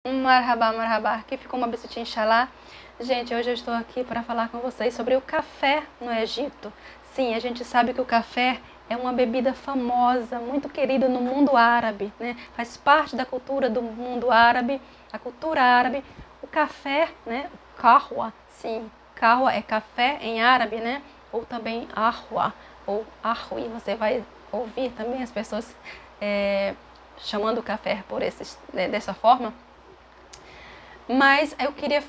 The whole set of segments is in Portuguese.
Marhaba, marhaba, aqui ficou uma bisutinha inshallah. Gente, hoje eu estou aqui para falar com vocês sobre o café no Egito. Sim, a gente sabe que o café é uma bebida famosa, muito querida no mundo árabe, né? Faz parte da cultura do mundo árabe, a cultura árabe. O café, né? Kahwa, sim, kahwa é café em árabe, né? Ou também ahwa, ou ahwi. Você vai ouvir também as pessoas chamando o café por dessa forma. Mas eu queria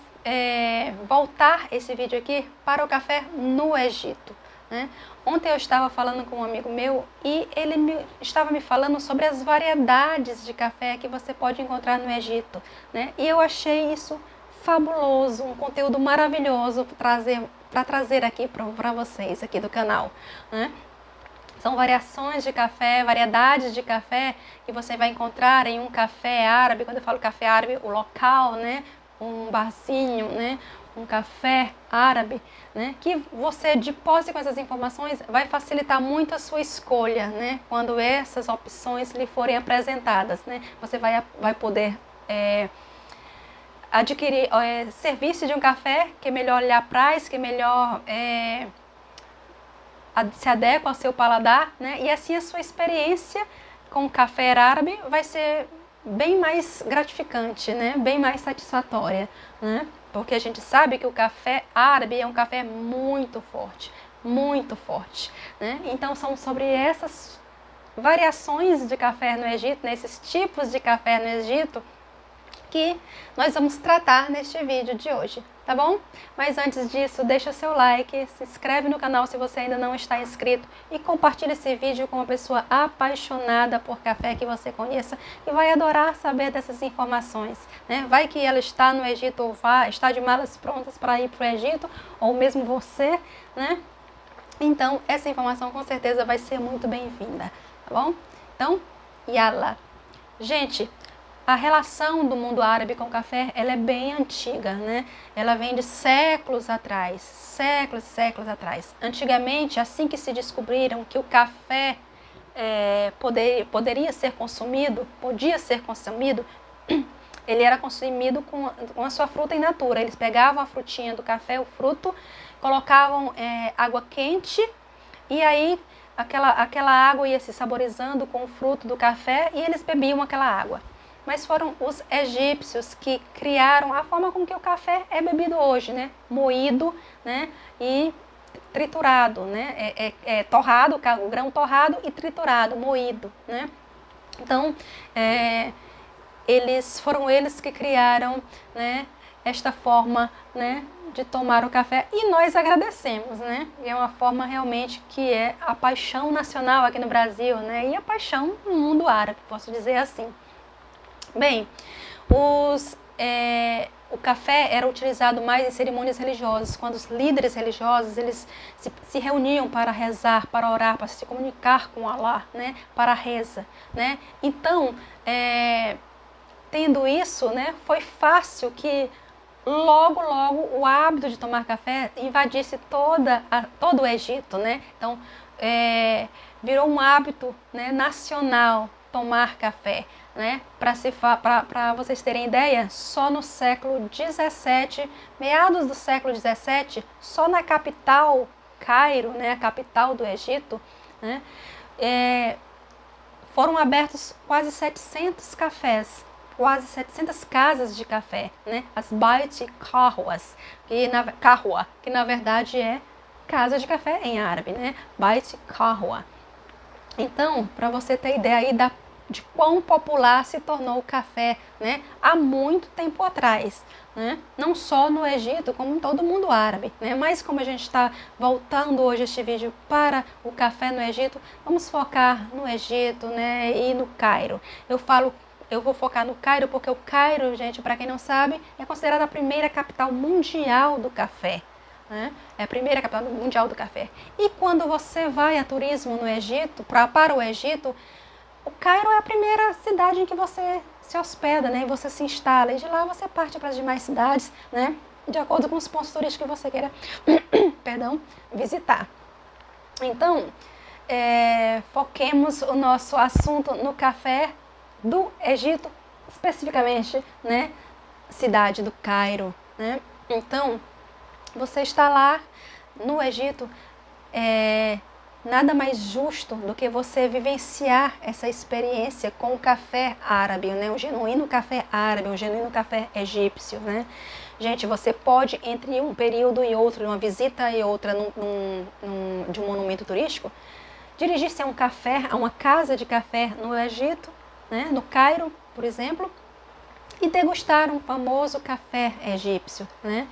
voltar esse vídeo aqui para o café no Egito, né? Ontem eu estava falando com um amigo meu e ele estava me falando sobre as variedades de café que você pode encontrar no Egito, né? E eu achei isso fabuloso, um conteúdo maravilhoso para trazer aqui para vocês aqui do canal, né? São variações de café, variedades de café que você vai encontrar em um café árabe. Quando eu falo café árabe, o local, né? Um barzinho, né? Um café árabe, né? Que você, de posse com essas informações, vai facilitar muito a sua escolha, né? Quando essas opções lhe forem apresentadas, né? Você vai poder adquirir serviço de um café que melhor lhe apraz, que melhor se adequa ao seu paladar, né? E assim a sua experiência com o café árabe vai ser bem mais gratificante, né? Bem mais satisfatória, né? Porque a gente sabe que o café árabe é um café muito forte, né? Então são sobre essas variações de café no Egito, né? Esses tipos de café no Egito que nós vamos tratar neste vídeo de hoje, tá bom? Mas antes disso, deixa seu like, se inscreve no canal se você ainda não está inscrito e compartilha esse vídeo com uma pessoa apaixonada por café que você conheça e vai adorar saber dessas informações, né? Vai que ela está no Egito ou está de malas prontas para ir para o Egito, ou mesmo você, né? Então, essa informação com certeza vai ser muito bem-vinda, tá bom? Então, yalla! Gente, a relação do mundo árabe com o café, ela é bem antiga, né? Ela vem de séculos atrás, séculos atrás. Antigamente, assim que se descobriram que o café podia ser consumido, ele era consumido com a sua fruta in natura. Eles pegavam a frutinha do café, o fruto, colocavam água quente e aí aquela água ia se saborizando com o fruto do café e eles bebiam aquela água. Mas foram os egípcios que criaram a forma com que o café é bebido hoje, né? Moído, né? E triturado, né? Torrado, o grão torrado e triturado, moído, né? Então, foram eles que criaram, né? Esta forma, né? De tomar o café e nós agradecemos, né? É uma forma realmente que é a paixão nacional aqui no Brasil, né? E a paixão no mundo árabe, posso dizer assim. Bem, o café era utilizado mais em cerimônias religiosas, quando os líderes religiosos eles se reuniam para rezar, para orar, para se comunicar com Allah, né, para a reza, né? Então, tendo isso, né, foi fácil que logo o hábito de tomar café invadisse todo o Egito, né? Então, virou um hábito, né, nacional tomar café, né? Para vocês terem ideia, só no século XVII, meados do século XVII, só na capital, Cairo, né, a capital do Egito, né, foram abertos quase 700 cafés, quase 700 casas de café, né, as Bait Kahwas, que na verdade é casa de café em árabe, né, Bait Kahwa. Então, para você ter ideia aí de quão popular se tornou o café, né, há muito tempo atrás, né, não só no Egito, como em todo o mundo árabe, né, mas como a gente está voltando hoje este vídeo para o café no Egito, vamos focar no Egito, né, e no Cairo. Eu vou focar no Cairo porque o Cairo, gente, para quem não sabe, é considerada a primeira capital mundial do café. Né? É a primeira capital mundial do café. E quando você vai a turismo no Egito, para o Egito, o Cairo é a primeira cidade em que você se hospeda, né? E você se instala. E de lá você parte para as demais cidades, né? De acordo com os pontos turísticos que você queira visitar. Então, foquemos o nosso assunto no café do Egito especificamente, né, cidade do Cairo, né? Então, você está lá no Egito, nada mais justo do que você vivenciar essa experiência com o café árabe, né? O genuíno café árabe, o genuíno café egípcio, né? Gente, você pode, entre um período e outro, uma visita e outra de um monumento turístico, dirigir-se a um café, a uma casa de café no Egito, né? No Cairo, por exemplo, e degustar um famoso café egípcio, né?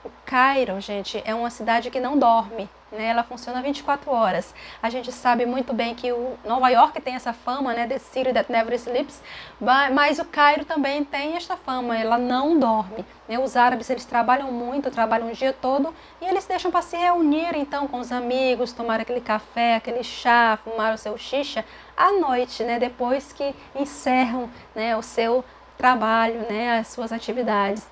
O Cairo, gente, é uma cidade que não dorme, né? Ela funciona 24 horas. A gente sabe muito bem que o Nova York tem essa fama, né? The city that never sleeps, mas o Cairo também tem esta fama, ela não dorme, né? Os árabes, eles trabalham muito, trabalham o dia todo e eles deixam para se reunir então com os amigos, tomar aquele café, aquele chá, fumar o seu xixa à noite, né? Depois que encerram, né, o seu trabalho, né, as suas atividades.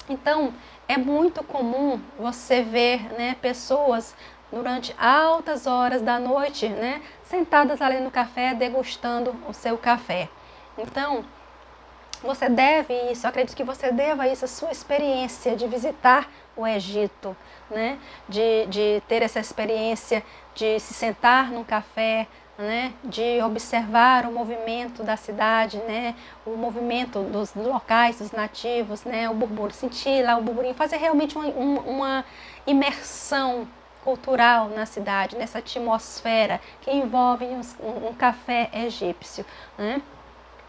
Então, é muito comum você ver, né, pessoas durante altas horas da noite, né, sentadas ali no café, degustando o seu café. Então, você deve isso, eu acredito que você deva isso, a sua experiência de visitar o Egito, né, de ter essa experiência de se sentar num café, né, de observar o movimento da cidade, né, o movimento dos locais, dos nativos, né, o burburinho, sentir lá o burburinho, fazer realmente uma imersão cultural na cidade, nessa atmosfera que envolve um café egípcio, né?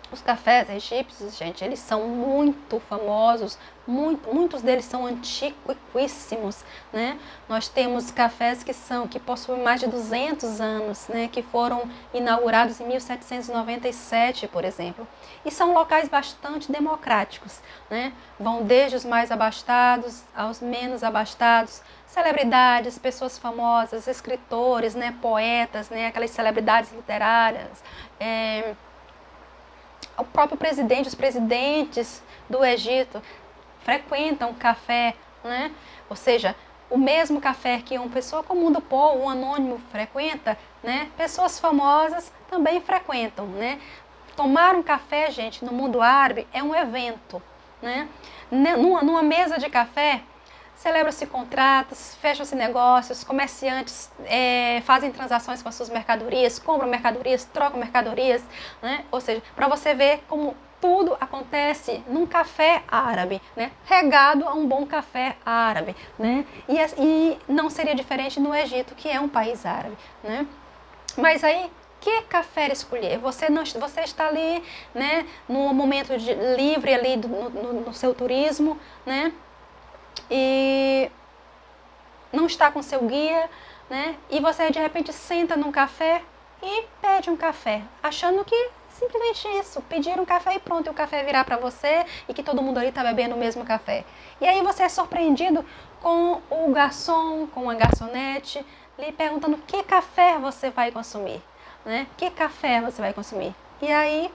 Os cafés egípcios, gente, eles são muito famosos, muitos deles são antiquíssimos, né? Nós temos cafés que possuem mais de 200 anos, né? Que foram inaugurados em 1797, por exemplo. E são locais bastante democráticos, né? Vão desde os mais abastados aos menos abastados, celebridades, pessoas famosas, escritores, né? Poetas, né? Aquelas celebridades literárias, o próprio presidente, os presidentes do Egito frequentam café, né? Ou seja, o mesmo café que uma pessoa comum do povo, um anônimo frequenta, né? Pessoas famosas também frequentam, né? Tomar um café, gente, no mundo árabe é um evento, né? Numa mesa de café, celebram-se contratos, fecham-se negócios, comerciantes fazem transações com as suas mercadorias, compram mercadorias, trocam mercadorias, né? Ou seja, para você ver como tudo acontece num café árabe, né? Regado a um bom café árabe, né? E não seria diferente no Egito, que é um país árabe, né? Mas aí, que café escolher? Você está ali, né, no momento livre ali no seu turismo, né? E não está com seu guia, né? E você de repente senta num café e pede um café, achando que simplesmente isso, pedir um café e pronto, e o café virar para você e que todo mundo ali está bebendo o mesmo café. E aí você é surpreendido com o garçom, com a garçonete, lhe perguntando que café você vai consumir, né? Que café você vai consumir? E aí,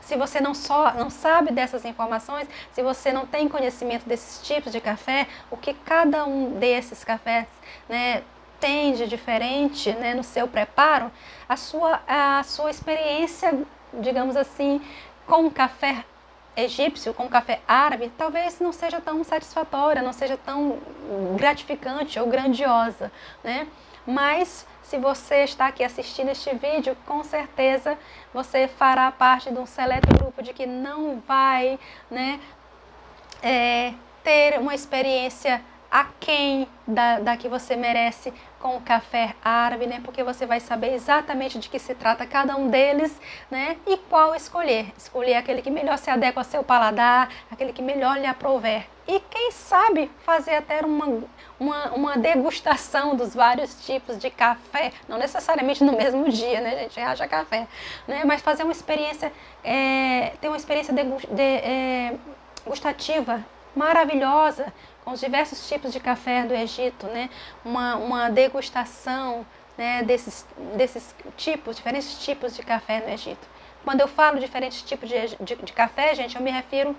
se você não sabe dessas informações, se você não tem conhecimento desses tipos de café, o que cada um desses cafés, né, tem de diferente, né, no seu preparo, a sua experiência, digamos assim, com o café egípcio, com o café árabe, talvez não seja tão satisfatória, não seja tão gratificante ou grandiosa, né? Mas se você está aqui assistindo este vídeo, com certeza você fará parte de um seleto grupo de que não vai, né, ter uma experiência aquém da que você merece com o café árabe, né? Porque você vai saber exatamente de que se trata cada um deles, né? E qual escolher. Escolher aquele que melhor se adequa ao seu paladar, aquele que melhor lhe aprouver. E quem sabe fazer até uma degustação dos vários tipos de café, não necessariamente no mesmo dia, né, gente? Haja café, né? Mas fazer uma experiência, ter uma experiência gustativa maravilhosa, com os diversos tipos de café do Egito, né? Uma degustação, né, desses tipos, diferentes tipos de café no Egito. Quando eu falo diferentes tipos de café, gente, eu me refiro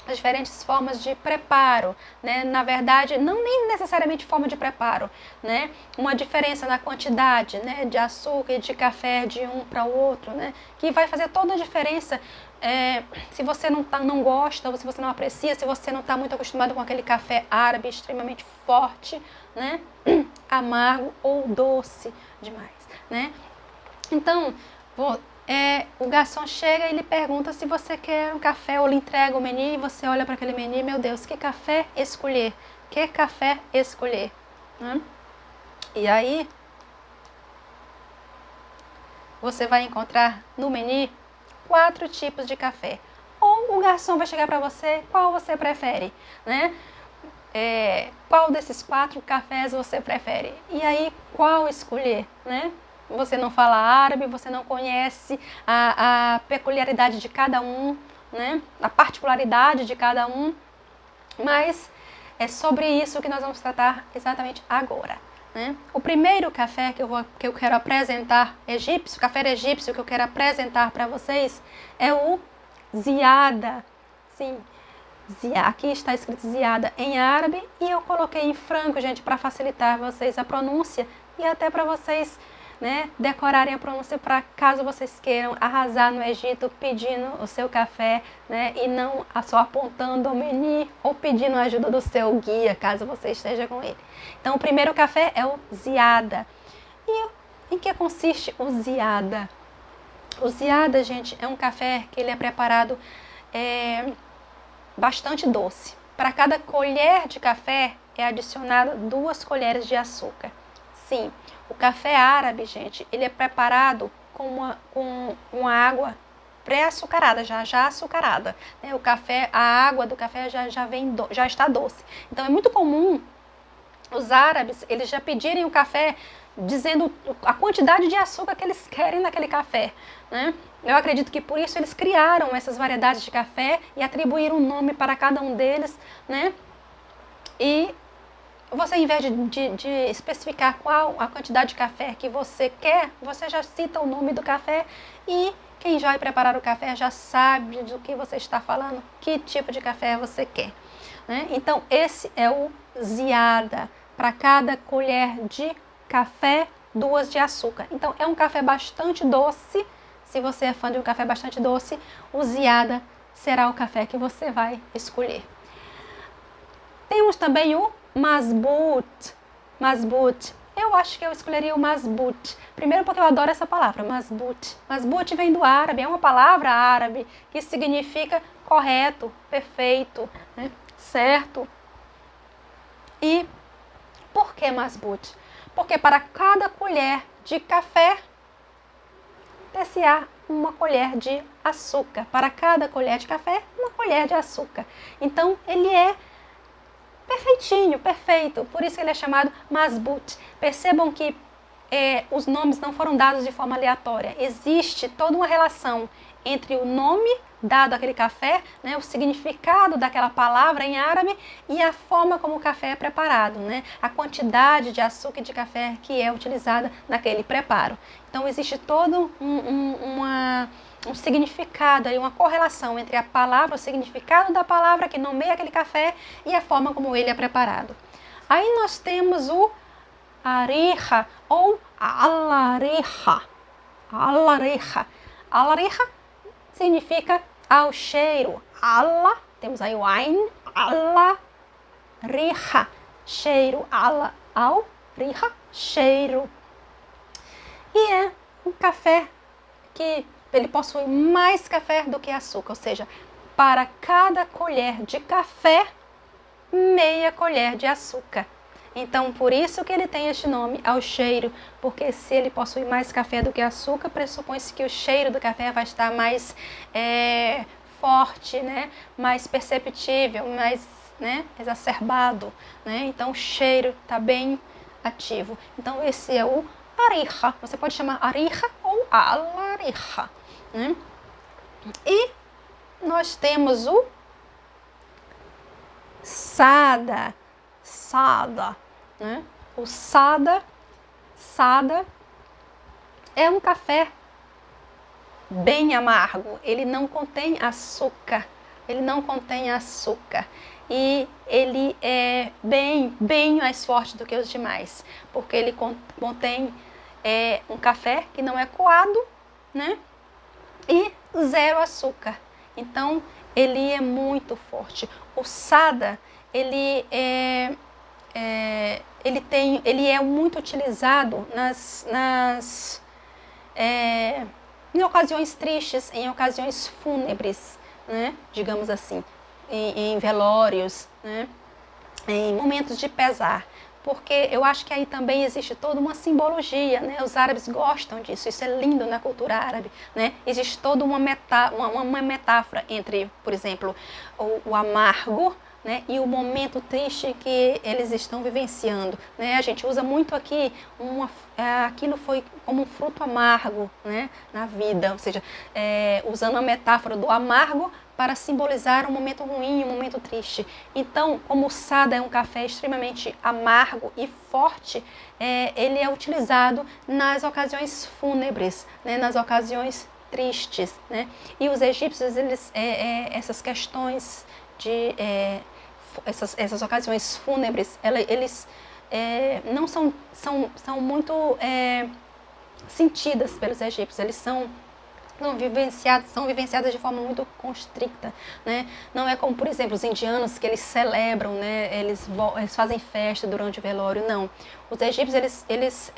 as diferentes formas de preparo, né? Na verdade, não nem necessariamente forma de preparo, né? Uma diferença na quantidade, né, de açúcar e de café de um para o outro, né? Que vai fazer toda a diferença se você não gosta, ou se você não aprecia, se você não está muito acostumado com aquele café árabe extremamente forte, né? Amargo ou doce demais, né? Então, o garçom chega e lhe pergunta se você quer um café, ou lhe entrega o menu e você olha para aquele menu, meu Deus, que café escolher? Que café escolher? Né? E aí, você vai encontrar no menu 4 tipos de café. Ou o garçom vai chegar para você, qual você prefere? Né? Qual desses 4 cafés você prefere? E aí, qual escolher? Né? Você não fala árabe, você não conhece a peculiaridade de cada um, né? A particularidade de cada um, mas é sobre isso que nós vamos tratar exatamente agora. Né? O primeiro café que eu quero apresentar, café egípcio que eu quero apresentar para vocês é o ziada. Sim, aqui está escrito ziada em árabe e eu coloquei em franco, gente, para facilitar vocês a pronúncia e até para vocês, né, decorarem a pronúncia, para caso vocês queiram arrasar no Egito pedindo o seu café, né, e não só apontando o menu ou pedindo a ajuda do seu guia, caso você esteja com ele. Então, o primeiro café é o ziada. E em que consiste o ziada? O ziada, gente, é um café que ele é preparado bastante doce. Para cada colher de café é adicionado 2 colheres de açúcar. Sim, o café árabe, gente, ele é preparado com uma água pré-açucarada, já açucarada. Né? A água do café já está doce. Então é muito comum os árabes, eles já pedirem o café dizendo a quantidade de açúcar que eles querem naquele café. Né? Eu acredito que por isso eles criaram essas variedades de café e atribuíram um nome para cada um deles, né? E você, em vez de especificar qual a quantidade de café que você quer, você já cita o nome do café e quem vai preparar o café já sabe do que você está falando, que tipo de café você quer. Né? Então, esse é o ziada. Para cada colher de café, 2 de açúcar. Então, é um café bastante doce. Se você é fã de um café bastante doce, o ziada será o café que você vai escolher. Temos também o masbout. Masbout. Eu acho que eu escolheria o masbout. Primeiro porque eu adoro essa palavra, masbout. Masbout vem do árabe, é uma palavra árabe que significa correto, perfeito, né? Certo. E por que masbout? Porque para cada colher de café, desce-á uma colher de açúcar. Para cada colher de café, uma colher de açúcar. Então, ele é perfeitinho, perfeito. Por isso ele é chamado masbout. Percebam que os nomes não foram dados de forma aleatória. Existe toda uma relação entre o nome dado àquele café, né, o significado daquela palavra em árabe e a forma como o café é preparado, né, a quantidade de açúcar e de café que é utilizada naquele preparo. Então existe todo um significado, uma correlação entre a palavra, o significado da palavra que nomeia aquele café e a forma como ele é preparado. Aí nós temos o ariha ou alariha. Alariha significa ao cheiro. Allah, temos aí o ain, Allah, riha, cheiro, Allah, ao, riha, cheiro. E é um café que ele possui mais café do que açúcar, ou seja, para cada colher de café, meia colher de açúcar. Então, por isso que ele tem este nome, ao cheiro, porque se ele possui mais café do que açúcar, pressupõe-se que o cheiro do café vai estar mais forte, né? Mais perceptível, mais, né, exacerbado. Né? Então, o cheiro está bem ativo. Então, esse é o ariha. Você pode chamar ariha ou alariha. Né? E nós temos o sada. Né? O sada é um café bem amargo, ele não contém açúcar, ele não contém açúcar. E ele é bem mais forte do que os demais, porque ele contém um café que não é coado, né? E 0 açúcar. Então, ele é muito forte. O sada, ele é muito utilizado em ocasiões tristes, em ocasiões fúnebres, né? Digamos assim, em velórios, né? Em momentos de pesar. Porque eu acho que aí também existe toda uma simbologia, né? Os árabes gostam disso, isso é lindo na cultura árabe, né? Existe toda uma metáfora entre, por exemplo, o amargo, né, e o momento triste que eles estão vivenciando, né? A gente usa muito aqui, aquilo foi como um fruto amargo, né, na vida, ou seja, usando a metáfora do amargo para simbolizar um momento ruim, um momento triste. Então, como o sada é um café extremamente amargo e forte, ele é utilizado nas ocasiões fúnebres, né, nas ocasiões tristes, né? E os egípcios, essas questões de essas ocasiões fúnebres, eles não são muito sentidas pelos egípcios, eles são vivenciadas de forma muito constricta, né? Não é como, por exemplo, os indianos, que eles celebram, né? Eles fazem festa durante o velório, não. Os egípcios, eles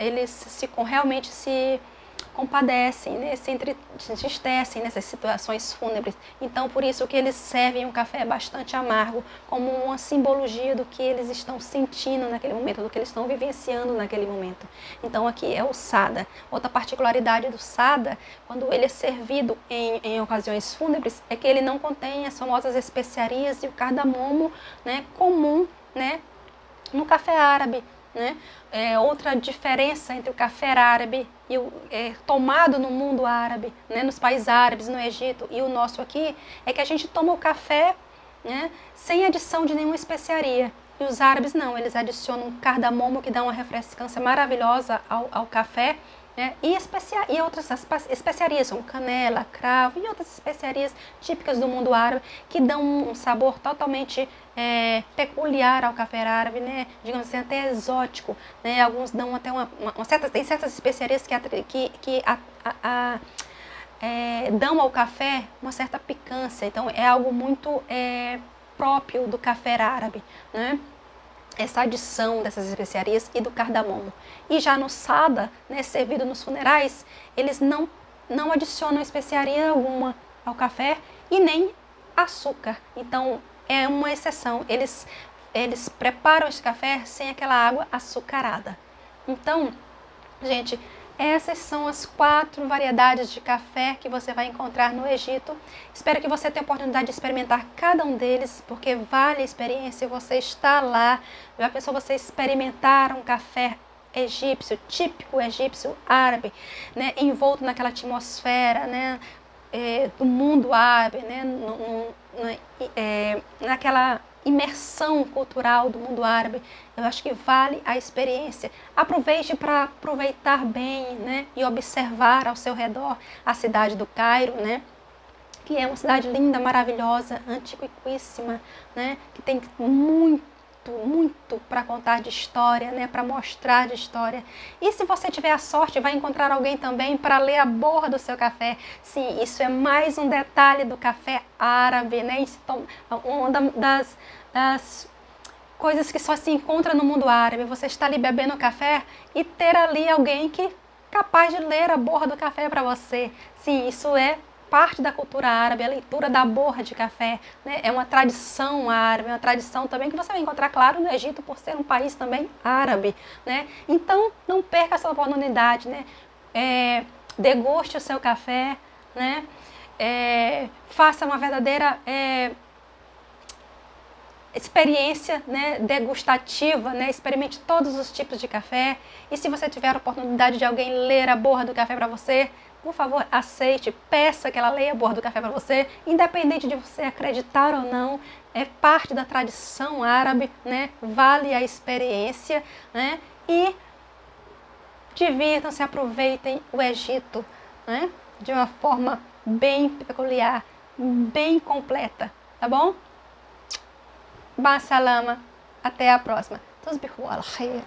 realmente se compadecem, né? Se entristecem nessas situações fúnebres. Então, por isso que eles servem um café bastante amargo, como uma simbologia do que eles estão sentindo naquele momento, do que eles estão vivenciando naquele momento. Então, aqui é o sada. Outra particularidade do sada, quando ele é servido em ocasiões fúnebres, é que ele não contém as famosas especiarias e o cardamomo, né, comum, né, no café árabe, né? Outra diferença entre o café árabe e tomado no mundo árabe, né, nos países árabes, no Egito, e o nosso aqui, é que a gente toma o café, né, sem adição de nenhuma especiaria. E os árabes não, eles adicionam cardamomo, que dá uma refrescância maravilhosa ao café, né, e outras especiarias, como canela, cravo e outras especiarias típicas do mundo árabe, que dão um sabor totalmente peculiar ao café árabe, né, digamos assim, até exótico, né. Alguns dão até tem certas especiarias que dão ao café uma certa picância. Então é algo muito próprio do café árabe, né, essa adição dessas especiarias e do cardamomo. E já no sada, né, servido nos funerais, eles não adicionam especiaria alguma ao café e nem açúcar. Então é uma exceção. Eles preparam esse café sem aquela água açucarada. Então, gente, essas são as 4 variedades de café que você vai encontrar no Egito. Espero que você tenha a oportunidade de experimentar cada um deles, porque vale a experiência. Você está lá, já pensou você experimentar um café egípcio, típico egípcio árabe, né, envolto naquela atmosfera, né, do mundo árabe, né, naquela imersão cultural do mundo árabe. Eu acho que vale a experiência. Aproveite para aproveitar bem, né, e observar ao seu redor a cidade do Cairo, né, que é uma cidade linda, maravilhosa, antiquíssima, né, que tem muito para contar de história, né, para mostrar de história. E se você tiver a sorte, vai encontrar alguém também para ler a borra do seu café. Sim, isso é mais um detalhe do café árabe, né? Uma das coisas que só se encontra no mundo árabe. Você está ali bebendo café e ter ali alguém que é capaz de ler a borra do café para você. Sim, isso é parte da cultura árabe, a leitura da borra de café, né? É uma tradição árabe, é uma tradição também que você vai encontrar, claro, no Egito, por ser um país também árabe, né? Então, não perca essa oportunidade, né? Deguste o seu café, né? Faça uma verdadeira experiência, né, degustativa, né? Experimente todos os tipos de café. E se você tiver a oportunidade de alguém ler a borra do café para você, por favor, aceite, peça que ela leia a borra do café para você, independente de você acreditar ou não, é parte da tradição árabe, né? Vale a experiência, né? E divirtam-se, aproveitem o Egito, né, de uma forma bem peculiar, bem completa, tá bom? Ba salama. Até a próxima. Tusbihu al khair.